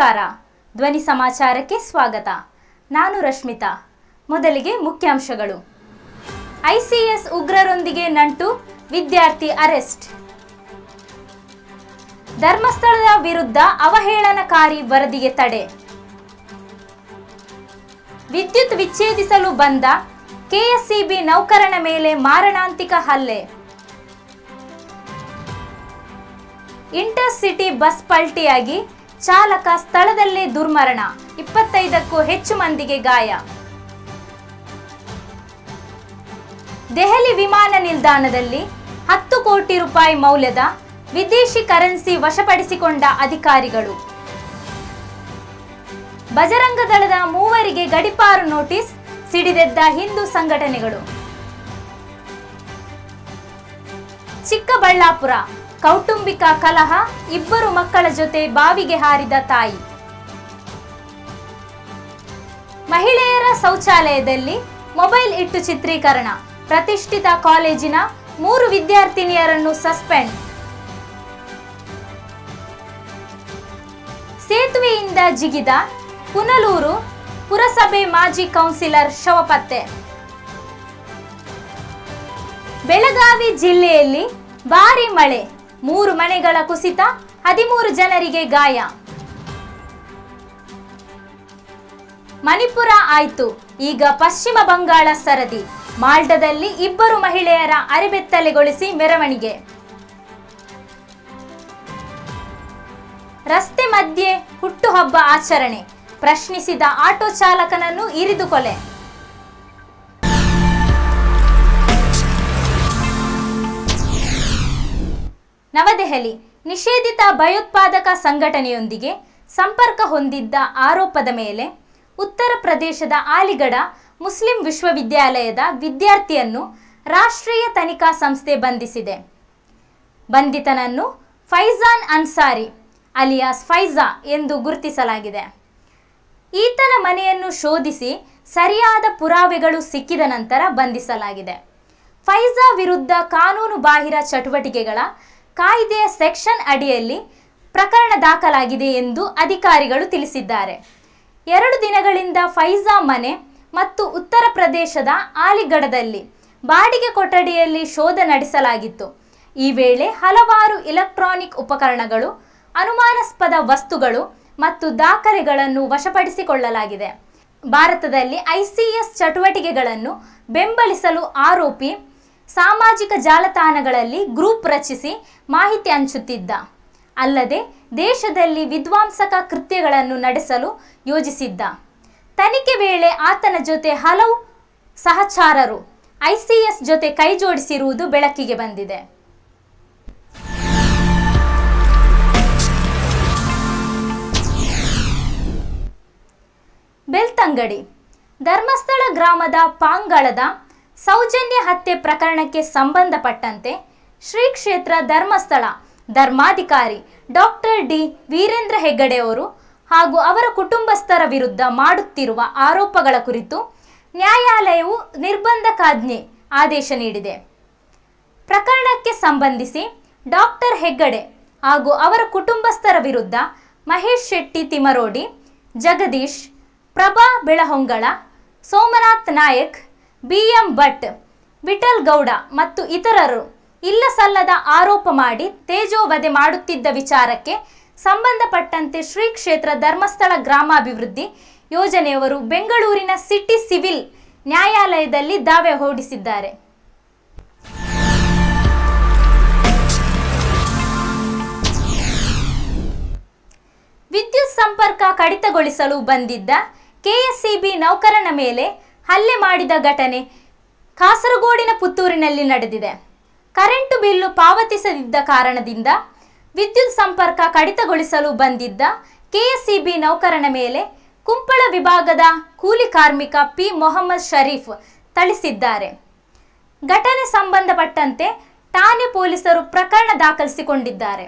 ನಮಸ್ಕಾರ. ಧ್ವನಿ ಸಮಾಚಾರಕ್ಕೆ ಸ್ವಾಗತ. ನಾನು ರಶ್ಮಿತಾ. ಮೊದಲಿಗೆ ಮುಖ್ಯಾಂಶಗಳು. ಐಸಿಎಸ್ ಉಗ್ರರೊಂದಿಗೆ ನಂಟು, ವಿದ್ಯಾರ್ಥಿ ಅರೆಸ್ಟ್. ಧರ್ಮಸ್ಥಳದ ವಿರುದ್ಧ ಅವಹೇಳನಕಾರಿ ವರದಿಗೆ ತಡೆ. ವಿದ್ಯುತ್ ವಿಚ್ಛೇದಿಸಲು ಬಂದ ಕೆಎಸ್ಸಿಬಿ ನೌಕರನ ಮೇಲೆ ಮಾರಣಾಂತಿಕ ಹಲ್ಲೆ. ಇಂಟರ್ಸಿಟಿ ಬಸ್ ಪಲ್ಟಿಯಾಗಿ ಚಾಲಕ ಸ್ಥಳದಲ್ಲೇ ದುರ್ಮರಣ, 25ಕ್ಕೂ ಹೆಚ್ಚು ಮಂದಿಗೆ ಗಾಯ. ದೆಹಲಿ ವಿಮಾನ ನಿಲ್ದಾಣದಲ್ಲಿ 10 ಕೋಟಿ ರೂಪಾಯಿ ಮೌಲ್ಯದ ವಿದೇಶಿ ಕರೆನ್ಸಿ ವಶಪಡಿಸಿಕೊಂಡ ಅಧಿಕಾರಿಗಳು. ಬಜರಂಗ ದಳದ 3 ಗಡೀಪಾರು ನೋಟಿಸ್ ಸಿಡಿದೆದ್ದ ಹಿಂದೂ ಸಂಘಟನೆಗಳು. ಚಿಕ್ಕಬಳ್ಳಾಪುರ ಕೌಟುಂಬಿಕ ಕಲಹ, 2 ಮಕ್ಕಳ ಜೊತೆ ಬಾವಿಗೆ ಹಾರಿದ ತಾಯಿ. ಮಹಿಳೆಯರ ಶೌಚಾಲಯದಲ್ಲಿ ಮೊಬೈಲ್ ಇಟ್ಟು ಚಿತ್ರೀಕರಣ, ಪ್ರತಿಷ್ಠಿತ ಕಾಲೇಜಿನ 3 ವಿದ್ಯಾರ್ಥಿನಿಯರನ್ನು ಸಸ್ಪೆಂಡ್. ಸೇತುವೆಯಿಂದ ಜಿಗಿದ ಪುನಲೂರು ಪುರಸಭೆ ಮಾಜಿ ಕೌನ್ಸಿಲರ್ ಶವ ಪತ್ತೆ. ಬೆಳಗಾವಿ ಜಿಲ್ಲೆಯಲ್ಲಿ ಭಾರೀ ಮಳೆ, 3 ಮನೆಗಳ ಕುಸಿತ, 13 ಜನರಿಗೆ ಗಾಯ. ಮಣಿಪುರ ಆಯ್ತು, ಈಗ ಪಶ್ಚಿಮ ಬಂಗಾಳ ಸರದಿ. ಮಾಲ್ಟಾದಲ್ಲಿ 2 ಮಹಿಳೆಯರ ಅರೆಬೆತ್ತಲೆಗೊಳಿಸಿ ಮೆರವಣಿಗೆ. ರಸ್ತೆ ಮಧ್ಯೆ ಹುಟ್ಟುಹಬ್ಬ ಆಚರಣೆ, ಪ್ರಶ್ನಿಸಿದ ಆಟೋ ಚಾಲಕನನ್ನು ಇರಿದು ಕೊಲೆ. ನವದೆಹಲಿ ನಿಷೇಧಿತ ಭಯೋತ್ಪಾದಕ ಸಂಘಟನೆಯೊಂದಿಗೆ ಸಂಪರ್ಕ ಹೊಂದಿದ್ದ ಆರೋಪದ ಮೇಲೆ ಉತ್ತರ ಪ್ರದೇಶದ ಅಲಿಗಢ ಮುಸ್ಲಿಂ ವಿಶ್ವವಿದ್ಯಾಲಯದ ವಿದ್ಯಾರ್ಥಿಯನ್ನು ರಾಷ್ಟ್ರೀಯ ತನಿಖಾ ಸಂಸ್ಥೆ ಬಂಧಿಸಿದೆ. ಬಂಧಿತನನ್ನು ಫೈಜಾನ್ ಅನ್ಸಾರಿ ಅಲಿಯಾಸ್ ಫೈಜಾ ಎಂದು ಗುರುತಿಸಲಾಗಿದೆ. ಈತನ ಮನೆಯನ್ನು ಶೋಧಿಸಿ ಸರಿಯಾದ ಪುರಾವೆಗಳು ಸಿಕ್ಕಿದ ನಂತರ ಬಂಧಿಸಲಾಗಿದೆ. ಫೈಜಾ ವಿರುದ್ಧ ಕಾನೂನು ಬಾಹಿರ ಚಟುವಟಿಕೆಗಳ ಕಾಯ್ದೆಯ ಸೆಕ್ಷನ್ ಅಡಿಯಲ್ಲಿ ಪ್ರಕರಣ ದಾಖಲಾಗಿದೆ ಎಂದು ಅಧಿಕಾರಿಗಳು ತಿಳಿಸಿದ್ದಾರೆ. 2 ದಿನಗಳಿಂದ ಫೈಜಾ ಮನೆ ಮತ್ತು ಉತ್ತರ ಪ್ರದೇಶದ ಅಲಿಗಢದಲ್ಲಿ ಬಾಡಿಗೆ ಕೊಠಡಿಯಲ್ಲಿ ಶೋಧ ನಡೆಸಲಾಗಿತ್ತು. ಈ ವೇಳೆ ಹಲವಾರು ಇಲೆಕ್ಟ್ರಾನಿಕ್ ಉಪಕರಣಗಳು, ಅನುಮಾನಾಸ್ಪದ ವಸ್ತುಗಳು ಮತ್ತು ದಾಖಲೆಗಳನ್ನು ವಶಪಡಿಸಿಕೊಳ್ಳಲಾಗಿದೆ. ಭಾರತದಲ್ಲಿ ಐಸಿಎಸ್ ಚಟುವಟಿಕೆಗಳನ್ನು ಬೆಂಬಲಿಸಲು ಆರೋಪಿ ಸಾಮಾಜಿಕ ಜಾಲತಾಣಗಳಲ್ಲಿ ಗ್ರೂಪ್ ರಚಿಸಿ ಮಾಹಿತಿ ಹಂಚುತ್ತಿದ್ದ. ಅಲ್ಲದೆ ದೇಶದಲ್ಲಿ ವಿಧ್ವಂಸಕ ಕೃತ್ಯಗಳನ್ನು ನಡೆಸಲು ಯೋಜಿಸಿದ್ದ. ತನಿಖೆ ವೇಳೆ ಆತನ ಜೊತೆ ಹಲವು ಸಹಚರರು ಐಸಿಎಸ್ ಜೊತೆ ಕೈಜೋಡಿಸಿರುವುದು ಬೆಳಕಿಗೆ ಬಂದಿದೆ. ಬೆಳ್ತಂಗಡಿ ಧರ್ಮಸ್ಥಳ ಗ್ರಾಮದ ಪಾಂಗಳದ ಸೌಜನ್ಯ ಹತ್ಯೆ ಪ್ರಕರಣಕ್ಕೆ ಸಂಬಂಧಪಟ್ಟಂತೆ ಶ್ರೀ ಕ್ಷೇತ್ರ ಧರ್ಮಸ್ಥಳ ಧರ್ಮಾಧಿಕಾರಿ ಡಾಕ್ಟರ್ ಡಿ ವೀರೇಂದ್ರ ಹೆಗ್ಗಡೆ ಅವರು ಹಾಗೂ ಅವರ ಕುಟುಂಬಸ್ಥರ ವಿರುದ್ಧ ಮಾಡುತ್ತಿರುವ ಆರೋಪಗಳ ಕುರಿತು ನ್ಯಾಯಾಲಯವು ನಿರ್ಬಂಧಕಾಜ್ಞೆ ಆದೇಶ ನೀಡಿದೆ. ಪ್ರಕರಣಕ್ಕೆ ಸಂಬಂಧಿಸಿ ಡಾಕ್ಟರ್ ಹೆಗ್ಗಡೆ ಹಾಗೂ ಅವರ ಕುಟುಂಬಸ್ಥರ ವಿರುದ್ಧ ಮಹೇಶ್ ಶೆಟ್ಟಿ ತಿಮರೋಡಿ, ಜಗದೀಶ್, ಪ್ರಭಾ ಬೆಳಹೊಂಗಲ, ಸೋಮನಾಥ್ ನಾಯಕ್, BM ಭಟ್, ವಿಠಲ್ ಗೌಡ ಮತ್ತು ಇತರರು ಇಲ್ಲಸಲ್ಲದ ಆರೋಪ ಮಾಡಿ ತೇಜೋವಧೆ ಮಾಡುತ್ತಿದ್ದ ವಿಚಾರಕ್ಕೆ ಸಂಬಂಧಪಟ್ಟಂತೆ ಶ್ರೀ ಕ್ಷೇತ್ರ ಧರ್ಮಸ್ಥಳ ಗ್ರಾಮಾಭಿವೃದ್ಧಿ ಯೋಜನೆಯವರು ಬೆಂಗಳೂರಿನ ಸಿಟಿ ಸಿವಿಲ್ ನ್ಯಾಯಾಲಯದಲ್ಲಿ ದಾವೆ ಹೂಡಿಸಿದ್ದಾರೆ. ವಿದ್ಯುತ್ ಸಂಪರ್ಕ ಕಡಿತಗೊಳಿಸಲು ಬಂದಿದ್ದ ಕೆಎಸ್ಸಿಬಿ ನೌಕರನ ಮೇಲೆ ಹಲ್ಲೆ ಮಾಡಿದ ಘಟನೆ ಕಾಸರಗೋಡಿನ ಪುತ್ತೂರಿನಲ್ಲಿ ನಡೆದಿದೆ. ಕರೆಂಟು ಬಿಲ್ಲು ಪಾವತಿಸದಿದ್ದ ಕಾರಣದಿಂದ ವಿದ್ಯುತ್ ಸಂಪರ್ಕ ಕಡಿತಗೊಳಿಸಲು ಬಂದಿದ್ದ ಕೆಎಸ್ಸಿಬಿ ನೌಕರನ ಮೇಲೆ ಕುಂಪಳ ವಿಭಾಗದ ಕೂಲಿ ಕಾರ್ಮಿಕ ಪಿ ಮೊಹಮ್ಮದ್ ಶರೀಫ್ ಥಳಿಸಿದ್ದಾರೆ. ಘಟನೆ ಸಂಬಂಧಪಟ್ಟಂತೆ ಠಾಣೆ ಪೊಲೀಸರು ಪ್ರಕರಣ ದಾಖಲಿಸಿಕೊಂಡಿದ್ದಾರೆ.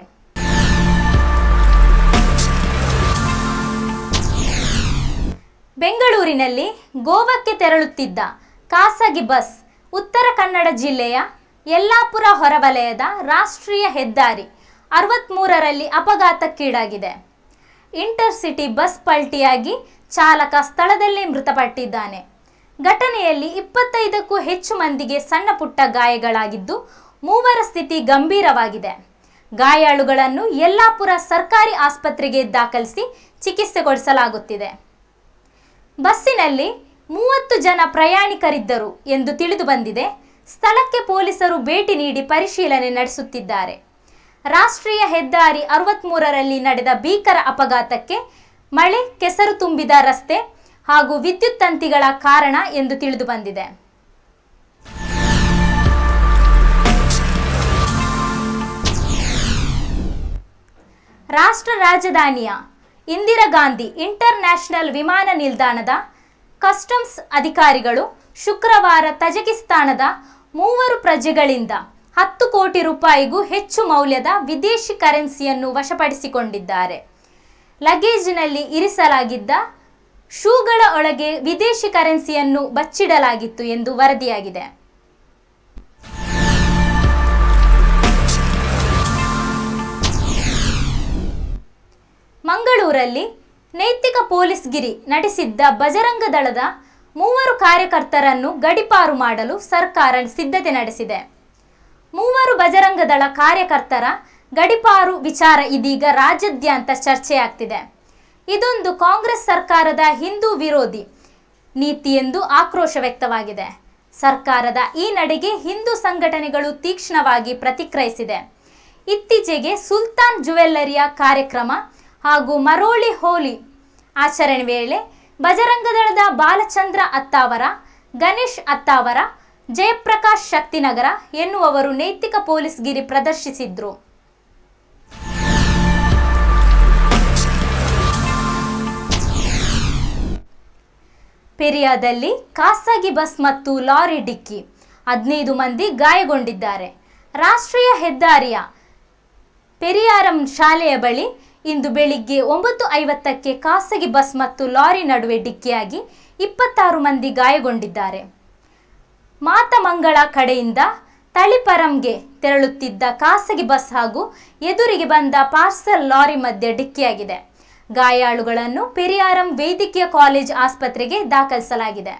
ಬೆಂಗಳೂರಿನಲ್ಲಿ ಗೋವಾಕ್ಕೆ ತೆರಳುತ್ತಿದ್ದ ಖಾಸಗಿ ಬಸ್ ಉತ್ತರ ಕನ್ನಡ ಜಿಲ್ಲೆಯ ಯಲ್ಲಾಪುರ ಹೊರವಲಯದ ರಾಷ್ಟ್ರೀಯ ಹೆದ್ದಾರಿ 63ರಲ್ಲಿ ಅಪಘಾತಕ್ಕೀಡಾಗಿದೆ. ಇಂಟರ್ಸಿಟಿ ಬಸ್ ಪಲ್ಟಿಯಾಗಿ ಚಾಲಕ ಸ್ಥಳದಲ್ಲೇ ಮೃತಪಟ್ಟಿದ್ದಾನೆ. ಘಟನೆಯಲ್ಲಿ 25ಕ್ಕೂ ಹೆಚ್ಚು ಮಂದಿಗೆ ಸಣ್ಣ ಪುಟ್ಟ ಗಾಯಗಳಾಗಿದ್ದು, ಮೂವರ ಸ್ಥಿತಿ ಗಂಭೀರವಾಗಿದೆ. ಗಾಯಾಳುಗಳನ್ನು ಯಲ್ಲಾಪುರ ಸರ್ಕಾರಿ ಆಸ್ಪತ್ರೆಗೆ ದಾಖಲಿಸಿ ಚಿಕಿತ್ಸೆ ಕೊಡಿಸಲಾಗುತ್ತಿದೆ. ಬಸ್ಸಿನಲ್ಲಿ 30 ಜನ ಪ್ರಯಾಣಿಕರಿದ್ದರು ಎಂದು ತಿಳಿದು ಬಂದಿದೆ. ಸ್ಥಳಕ್ಕೆ ಪೊಲೀಸರು ಭೇಟಿ ನೀಡಿ ಪರಿಶೀಲನೆ ನಡೆಸುತ್ತಿದ್ದಾರೆ. ರಾಷ್ಟ್ರೀಯ ಹೆದ್ದಾರಿ 63ರಲ್ಲಿ ನಡೆದ ಭೀಕರ ಅಪಘಾತಕ್ಕೆ ಮಳೆ, ಕೆಸರು ತುಂಬಿದ ರಸ್ತೆ ಹಾಗೂ ವಿದ್ಯುತ್ ತಂತಿಗಳ ಕಾರಣ ಎಂದು ತಿಳಿದು ಬಂದಿದೆ. ರಾಷ್ಟ್ರ ರಾಜಧಾನಿಯ ಇಂದಿರಾ ಗಾಂಧಿ ಇಂಟರ್ ನ್ಯಾಷನಲ್ ವಿಮಾನ ನಿಲ್ದಾಣದ ಕಸ್ಟಮ್ಸ್ ಅಧಿಕಾರಿಗಳು ಶುಕ್ರವಾರ ತಜಿಕಿಸ್ತಾನದ 3 ಪ್ರಜೆಗಳಿಂದ 10 ಕೋಟಿ ರೂಪಾಯಿಗೂ ಹೆಚ್ಚು ಮೌಲ್ಯದ ವಿದೇಶಿ ಕರೆನ್ಸಿಯನ್ನು ವಶಪಡಿಸಿಕೊಂಡಿದ್ದಾರೆ. ಲಗೇಜಿನಲ್ಲಿ ಇರಿಸಲಾಗಿದ್ದ ಶೂಗಳ ಒಳಗೆ ವಿದೇಶಿ ಕರೆನ್ಸಿಯನ್ನು ಬಚ್ಚಿಡಲಾಗಿತ್ತು ಎಂದು ವರದಿಯಾಗಿದೆ. ಮಂಗಳೂರಲ್ಲಿ ನೈತಿಕ ಪೊಲೀಸ್ಗಿರಿ ನಡೆಸಿದ್ದ ಬಜರಂಗ ದಳದ 3 ಕಾರ್ಯಕರ್ತರನ್ನು ಗಡೀಪಾರು ಮಾಡಲು ಸರ್ಕಾರ ಸಿದ್ಧತೆ ನಡೆಸಿದೆ. 3 ಬಜರಂಗ ದಳ ಕಾರ್ಯಕರ್ತರ ಗಡೀಪಾರು ವಿಚಾರ ಇದೀಗ ರಾಜ್ಯಾದ್ಯಂತ ಚರ್ಚೆಯಾಗ್ತಿದೆ. ಇದೊಂದು ಕಾಂಗ್ರೆಸ್ ಸರ್ಕಾರದ ಹಿಂದೂ ವಿರೋಧಿ ನೀತಿ ಎಂದು ಆಕ್ರೋಶ ವ್ಯಕ್ತವಾಗಿದೆ. ಸರ್ಕಾರದ ಈ ನಡೆಗೆ ಹಿಂದೂ ಸಂಘಟನೆಗಳು ತೀಕ್ಷ್ಣವಾಗಿ ಪ್ರತಿಕ್ರಿಯಿಸಿದೆ. ಇತ್ತೀಚೆಗೆ ಸುಲ್ತಾನ್ ಜ್ಯುವೆಲ್ಲರಿಯ ಕಾರ್ಯಕ್ರಮ ಹಾಗೂ ಮರೋಳಿ ಹೋಲಿ ಆಚರಣೆ ವೇಳೆ ಬಜರಂಗ ದಳದ ಬಾಲಚಂದ್ರ ಅತ್ತಾವರ, ಗಣೇಶ್ ಅತ್ತಾವರ, ಜಯಪ್ರಕಾಶ್ ಶಕ್ತಿನಗರ ಎನ್ನುವವರು ನೈತಿಕ ಪೊಲೀಸ್ಗಿರಿ ಪ್ರದರ್ಶಿಸಿದ್ರು. ಪೆರಿಯಾದಲ್ಲಿ ಖಾಸಗಿ ಬಸ್ ಮತ್ತು ಲಾರಿ ಡಿಕ್ಕಿ, 15 ಮಂದಿ ಗಾಯಗೊಂಡಿದ್ದಾರೆ. ರಾಷ್ಟ್ರೀಯ ಹೆದ್ದಾರಿಯ ಪೆರಿಯಾರಂ ಶಾಲೆಯ ಬಳಿ ಇಂದು ಬೆಳಿಗ್ಗೆ 9:50ಕ್ಕೆ ಖಾಸಗಿ ಬಸ್ ಮತ್ತು ಲಾರಿ ನಡುವೆ ಡಿಕ್ಕಿಯಾಗಿ 26 ಮಂದಿ ಗಾಯಗೊಂಡಿದ್ದಾರೆ. ಮಾತಮಂಗಳ ಕಡೆಯಿಂದ ತಳಿಪರಂಗೆ ತೆರಳುತ್ತಿದ್ದ ಖಾಸಗಿ ಬಸ್ ಹಾಗೂ ಎದುರಿಗೆ ಬಂದ ಪಾರ್ಸಲ್ ಲಾರಿ ಮಧ್ಯೆ ಡಿಕ್ಕಿಯಾಗಿದೆ. ಗಾಯಾಳುಗಳನ್ನು ಪೆರಿಯಾರಂ ವೈದ್ಯಕೀಯ ಕಾಲೇಜ್ ಆಸ್ಪತ್ರೆಗೆ ದಾಖಲಿಸಲಾಗಿದೆ.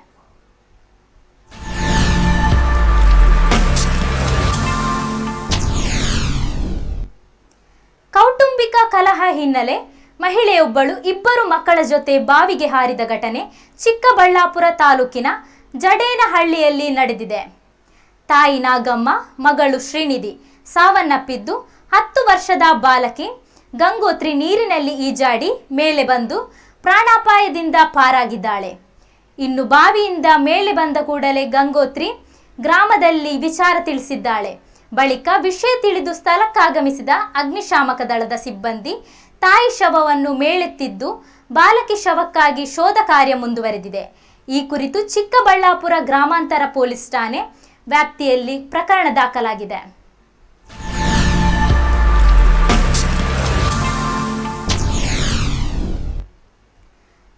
ಕೌಟುಂಬಿಕ ಕಲಹ ಹಿನ್ನೆಲೆ ಮಹಿಳೆಯೊಬ್ಬಳು 2 ಮಕ್ಕಳ ಜೊತೆ ಬಾವಿಗೆ ಹಾರಿದ ಘಟನೆ ಚಿಕ್ಕಬಳ್ಳಾಪುರ ತಾಲೂಕಿನ ಜಡೇನಹಳ್ಳಿಯಲ್ಲಿ ನಡೆದಿದೆ. ತಾಯಿ ನಾಗಮ್ಮ, ಮಗಳು ಶ್ರೀನಿಧಿ ಸಾವನ್ನಪ್ಪಿದ್ದು, 10 ವರ್ಷದ ಬಾಲಕಿ ಗಂಗೋತ್ರಿ ನೀರಿನಲ್ಲಿ ಈಜಾಡಿ ಮೇಲೆ ಬಂದು ಪ್ರಾಣಾಪಾಯದಿಂದ ಪಾರಾಗಿದ್ದಾಳೆ. ಇನ್ನು ಬಾವಿಯಿಂದ ಮೇಲೆ ಬಂದ ಕೂಡಲೇ ಗಂಗೋತ್ರಿ ಗ್ರಾಮದಲ್ಲಿ ವಿಚಾರ ತಿಳಿಸಿದ್ದಾಳೆ. ಬಳಿಕ ವಿಷಯ ತಿಳಿದು ಸ್ಥಳಕ್ಕಾಗಮಿಸಿದ ಅಗ್ನಿಶಾಮಕ ದಳದ ಸಿಬ್ಬಂದಿ ತಾಯಿ ಶವವನ್ನು ಮೇಲೆತ್ತಿದ್ದು, ಬಾಲಕಿ ಶವಕ್ಕಾಗಿ ಶೋಧ ಕಾರ್ಯ ಮುಂದುವರೆದಿದೆ. ಈ ಕುರಿತು ಚಿಕ್ಕಬಳ್ಳಾಪುರ ಗ್ರಾಮಾಂತರ ಪೊಲೀಸ್ ಠಾಣೆ ವ್ಯಾಪ್ತಿಯಲ್ಲಿ ಪ್ರಕರಣ ದಾಖಲಾಗಿದೆ.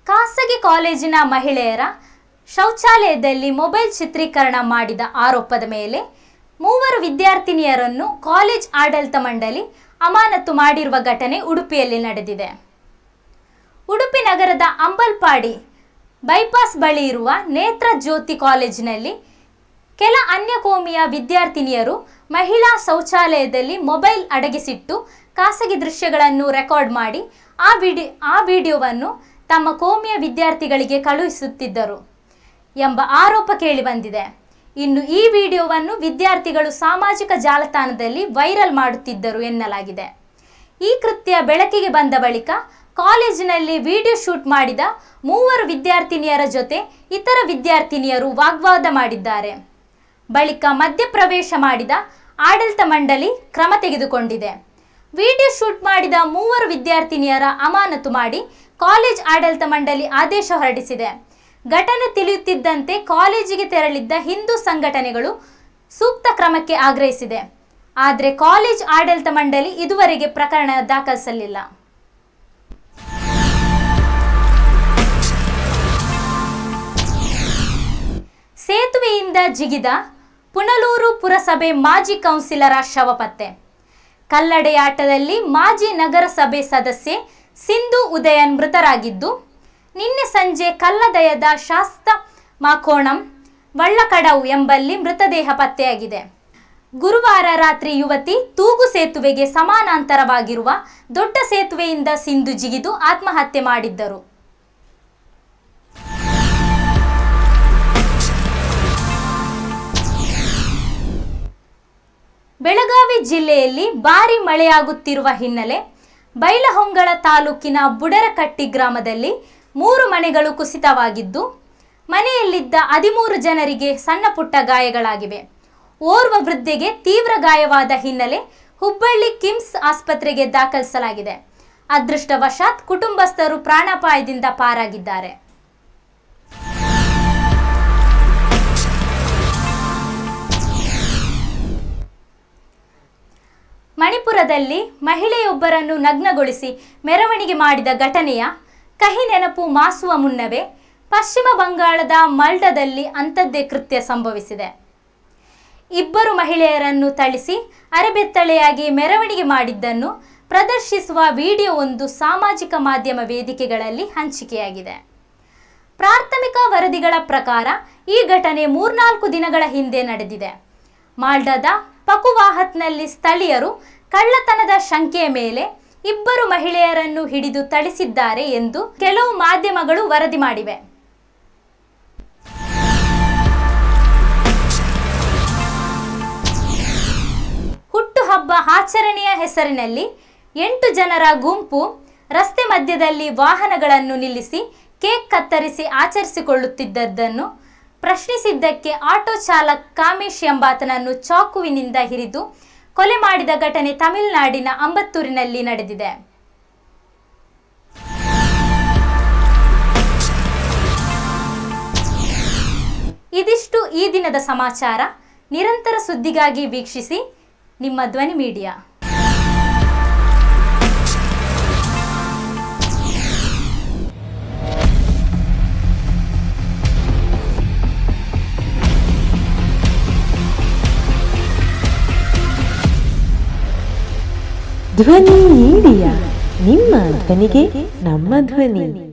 ಖಾಸಗಿ ಕಾಲೇಜಿನ ಮಹಿಳೆಯರ ಶೌಚಾಲಯದಲ್ಲಿ ಮೊಬೈಲ್ ಚಿತ್ರೀಕರಣ ಮಾಡಿದ ಆರೋಪದ ಮೇಲೆ 3 ವಿದ್ಯಾರ್ಥಿನಿಯರನ್ನು ಕಾಲೇಜ್ ಆಡಳಿತ ಮಂಡಳಿ ಅಮಾನತು ಮಾಡಿರುವ ಘಟನೆ ಉಡುಪಿಯಲ್ಲಿ ನಡೆದಿದೆ. ಉಡುಪಿ ನಗರದ ಅಂಬಲ್ಪಾಡಿ ಬೈಪಾಸ್ ಬಳಿ ಇರುವ ನೇತ್ರ ಜ್ಯೋತಿ ಕಾಲೇಜಿನಲ್ಲಿ ಕೆಲ ಅನ್ಯಕೋಮಿಯ ವಿದ್ಯಾರ್ಥಿನಿಯರು ಮಹಿಳಾ ಶೌಚಾಲಯದಲ್ಲಿ ಮೊಬೈಲ್ ಅಡಗಿಸಿಟ್ಟು ಖಾಸಗಿ ದೃಶ್ಯಗಳನ್ನು ರೆಕಾರ್ಡ್ ಮಾಡಿ ಆ ವಿಡಿಯೋವನ್ನು ತಮ್ಮ ಕೋಮಿಯ ವಿದ್ಯಾರ್ಥಿಗಳಿಗೆ ಕಳುಹಿಸುತ್ತಿದ್ದರು ಎಂಬ ಆರೋಪ ಕೇಳಿಬಂದಿದೆ. ಇನ್ನು ಈ ವಿಡಿಯೋವನ್ನು ವಿದ್ಯಾರ್ಥಿಗಳು ಸಾಮಾಜಿಕ ಜಾಲತಾಣದಲ್ಲಿ ವೈರಲ್ ಮಾಡುತ್ತಿದ್ದರು ಎನ್ನಲಾಗಿದೆ. ಈ ಕೃತ್ಯ ಬೆಳಕಿಗೆ ಬಂದ ಬಳಿಕ ಕಾಲೇಜಿನಲ್ಲಿ ವಿಡಿಯೋ ಶೂಟ್ ಮಾಡಿದ 3 ವಿದ್ಯಾರ್ಥಿನಿಯರ ಜೊತೆ ಇತರ ವಿದ್ಯಾರ್ಥಿನಿಯರು ವಾಗ್ವಾದ ಮಾಡಿದ್ದಾರೆ. ಬಳಿಕ ಮಧ್ಯಪ್ರವೇಶ ಮಾಡಿದ ಆಡಳಿತ ಮಂಡಳಿ ಕ್ರಮ ತೆಗೆದುಕೊಂಡಿದೆ. ವಿಡಿಯೋ ಶೂಟ್ ಮಾಡಿದ 3 ವಿದ್ಯಾರ್ಥಿನಿಯರ ಅಮಾನತು ಮಾಡಿ ಕಾಲೇಜ್ ಆಡಳಿತ ಮಂಡಳಿ ಆದೇಶ ಹೊರಡಿಸಿದೆ. ಘಟನೆ ತಿಳಿಯುತ್ತಿದ್ದಂತೆ ಕಾಲೇಜಿಗೆ ತೆರಳಿದ್ದ ಹಿಂದೂ ಸಂಘಟನೆಗಳು ಸೂಕ್ತ ಕ್ರಮಕ್ಕೆ ಆಗ್ರಹಿಸಿದೆ. ಆದರೆ ಕಾಲೇಜ್ ಆಡಳಿತ ಮಂಡಳಿ ಇದುವರೆಗೆ ಪ್ರಕರಣ ದಾಖಲಿಸಲಿಲ್ಲ. ಸೇತುವೆಯಿಂದ ಜಿಗಿದ ಪುನಲೂರು ಪುರಸಭೆ ಮಾಜಿ ಕೌನ್ಸಿಲರ ಶವ ಪತ್ತೆ. ಕಲ್ಲಡೆಯಾಟದಲ್ಲಿ ಮಾಜಿ ನಗರಸಭೆ ಸದಸ್ಯೆ ಸಿಂಧು ಉದಯನ್ ಮೃತರಾಗಿದ್ದು, ನಿನ್ನೆ ಸಂಜೆ ಕಲ್ಲದಯದ ಶಾಸ್ತ ಮಾಕೋಣಂ ವಳ್ಳಕಡವು ಎಂಬಲ್ಲಿ ಮೃತದೇಹ ಪತ್ತೆಯಾಗಿದೆ. ಗುರುವಾರ ರಾತ್ರಿ ಯುವತಿ ತೂಗು ಸೇತುವೆಗೆ ಸಮಾನಾಂತರವಾಗಿರುವ ದೊಡ್ಡ ಸೇತುವೆಯಿಂದ ಸಿಂಧು ಜಿಗಿದು ಆತ್ಮಹತ್ಯೆ ಮಾಡಿದ್ದರು. ಬೆಳಗಾವಿ ಜಿಲ್ಲೆಯಲ್ಲಿ ಭಾರಿ ಮಳೆಯಾಗುತ್ತಿರುವ ಹಿನ್ನೆಲೆ ಬೈಲಹೊಂಗಲ ತಾಲೂಕಿನ ಬುಡರಕಟ್ಟಿ ಗ್ರಾಮದಲ್ಲಿ 3 ಮನೆಗಳು ಕುಸಿತವಾಗಿದ್ದು, ಮನೆಯಲ್ಲಿದ್ದ 13 ಜನರಿಗೆ ಸಣ್ಣ ಪುಟ್ಟ ಗಾಯಗಳಾಗಿವೆ. ಓರ್ವ ವೃದ್ಧೆಗೆ ತೀವ್ರ ಗಾಯವಾದ ಹಿನ್ನೆಲೆ ಹುಬ್ಬಳ್ಳಿ ಕಿಮ್ಸ್ ಆಸ್ಪತ್ರೆಗೆ ದಾಖಲಿಸಲಾಗಿದೆ. ಅದೃಷ್ಟವಶಾತ್ ಕುಟುಂಬಸ್ಥರು ಪ್ರಾಣಾಪಾಯದಿಂದ ಪಾರಾಗಿದ್ದಾರೆ. ಮಣಿಪುರದಲ್ಲಿ ಮಹಿಳೆಯೊಬ್ಬರನ್ನು ನಗ್ನಗೊಳಿಸಿ ಮೆರವಣಿಗೆ ಮಾಡಿದ ಘಟನೆಯ ಕಹಿ ನೆನಪು ಮಾಸುವ ಮುನ್ನವೇ ಪಶ್ಚಿಮ ಬಂಗಾಳದ ಮಾಲ್ಡಾದಲ್ಲಿ ಅಂಥದ್ದೇ ಕೃತ್ಯ ಸಂಭವಿಸಿದೆ. 2 ಮಹಿಳೆಯರನ್ನು ಥಳಿಸಿ ಅರೆಬೆತ್ತಳೆಯಾಗಿ ಮೆರವಣಿಗೆ ಮಾಡಿದ್ದನ್ನು ಪ್ರದರ್ಶಿಸುವ ವಿಡಿಯೋವೊಂದು ಸಾಮಾಜಿಕ ಮಾಧ್ಯಮ ವೇದಿಕೆಗಳಲ್ಲಿ ಹಂಚಿಕೆಯಾಗಿದೆ. ಪ್ರಾಥಮಿಕ ವರದಿಗಳ ಪ್ರಕಾರ ಈ ಘಟನೆ 3-4 ದಿನಗಳ ಹಿಂದೆ ನಡೆದಿದೆ. ಮಾಲ್ಡಾದ ಪಕುವಾಹತ್ನಲ್ಲಿ ಸ್ಥಳೀಯರು ಕಳ್ಳತನದ ಶಂಕೆಯ ಮೇಲೆ 2 ಮಹಿಳೆಯರನ್ನು ಹಿಡಿದು ಥಳಿಸಿದ್ದಾರೆ ಎಂದು ಕೆಲವು ಮಾಧ್ಯಮಗಳು ವರದಿ ಮಾಡಿವೆ. ಹುಟ್ಟುಹಬ್ಬ ಆಚರಣೆಯ ಹೆಸರಿನಲ್ಲಿ 8 ಜನರ ಗುಂಪು ರಸ್ತೆ ಮಧ್ಯದಲ್ಲಿ ವಾಹನಗಳನ್ನು ನಿಲ್ಲಿಸಿ ಕೇಕ್ ಕತ್ತರಿಸಿ ಆಚರಿಸಿಕೊಳ್ಳುತ್ತಿದ್ದದ್ದನ್ನು ಪ್ರಶ್ನಿಸಿದ್ದಕ್ಕೆ ಆಟೋ ಚಾಲಕ ಕಾಮೇಶ್ ಎಂಬಾತನನ್ನು ಚಾಕುವಿನಿಂದ ಇರಿದು ಕೊಲೆ ಮಾಡಿದ ಘಟನೆ ತಮಿಳುನಾಡಿನ ಅಂಬತ್ತೂರಿನಲ್ಲಿ ನಡೆದಿದೆ. ಇದಿಷ್ಟು ಈ ದಿನದ ಸಮಾಚಾರ. ನಿರಂತರ ಸುದ್ದಿಗಾಗಿ ವೀಕ್ಷಿಸಿ ನಿಮ್ಮ ಧ್ವನಿ ಮೀಡಿಯಾ. ಧ್ವನಿ ಮೀಡಿಯಾ, ನಿಮ್ಮ ಧ್ವನಿಗೆ ನಮ್ಮ ಧ್ವನಿ.